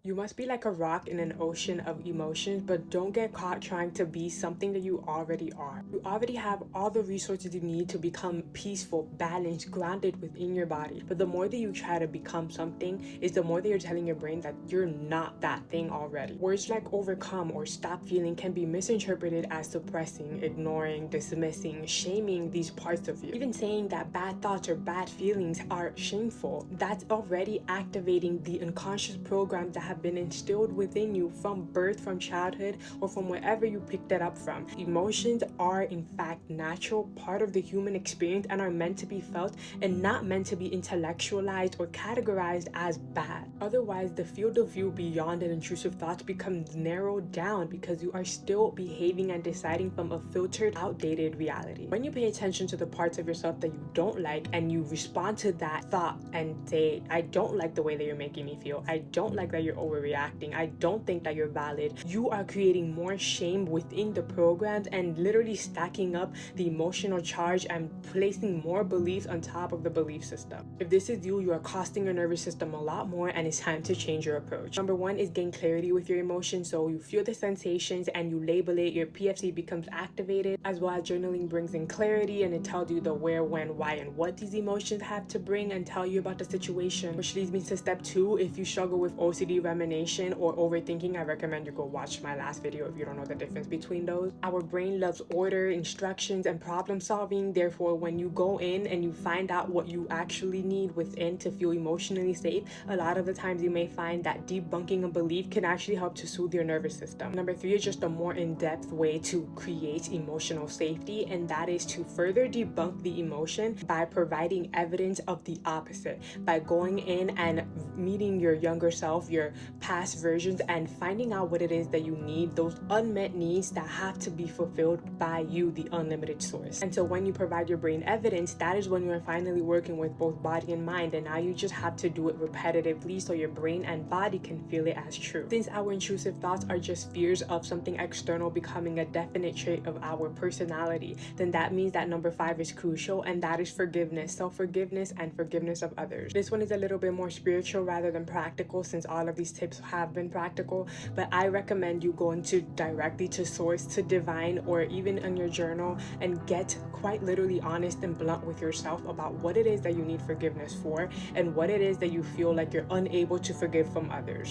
You must be like a rock in an ocean of emotions, but don't get caught trying to be something that you already are. You already have all the resources you need to become peaceful, balanced, grounded within your body. But the more that you try to become something is the more that you're telling your brain that you're not that thing already. Words like overcome or stop feeling can be misinterpreted as suppressing, ignoring, dismissing, shaming these parts of you. Even saying that bad thoughts or bad feelings are shameful, that's already activating the unconscious programs that have been instilled within you from birth, from childhood, or from wherever you picked it up from. Emotions are in fact natural part of the human experience and are meant to be felt and not meant to be intellectualized or categorized as bad. Otherwise, the field of view beyond an intrusive thoughts becomes narrowed down because you are still behaving and deciding from a filtered, outdated reality. When you pay attention to the parts of yourself that you don't like and you respond to that thought and say, I don't like the way that you're making me feel, I don't like that you're overreacting, I don't think that you're valid, you are creating more shame within the programs and literally stacking up the emotional charge and placing more beliefs on top of the belief system. If this is you, you are costing your nervous system a lot more, and it's time to change your approach. Number one is gain clarity with your emotions. So you feel the sensations and you label it, your PFC becomes activated, as well as journaling brings in clarity and it tells you the where, when, why, and what these emotions have to bring and tell you about the situation. Which leads me to step two. If you struggle with OCD, rumination, or overthinking, I recommend you go watch my last video if you don't know the difference between those. Our brain loves order, instructions, and problem solving. Therefore, when you go in and you find out what you actually need within to feel emotionally safe, a lot of the times you may find that debunking a belief can actually help to soothe your nervous system. Number three is just a more in-depth way to create emotional safety, and that is to further debunk the emotion by providing evidence of the opposite, by going in and meeting your younger self, your past versions, and finding out what it is that you need, those unmet needs that have to be fulfilled by you, the unlimited source. And so when you provide your brain evidence, that is when you are finally working with both body and mind, and now you just have to do it repetitively so your brain and body can feel it as true. Since our intrusive thoughts are just fears of something external becoming a definite trait of our personality, then that means that number five is crucial, and that is forgiveness, self-forgiveness, and forgiveness of others. This one is a little bit more spiritual rather than practical, since all of these tips have been practical, but I recommend you going to directly to source, to divine, or even in your journal and get quite literally honest and blunt with yourself about what it is that you need forgiveness for and what it is that you feel like you're unable to forgive from others.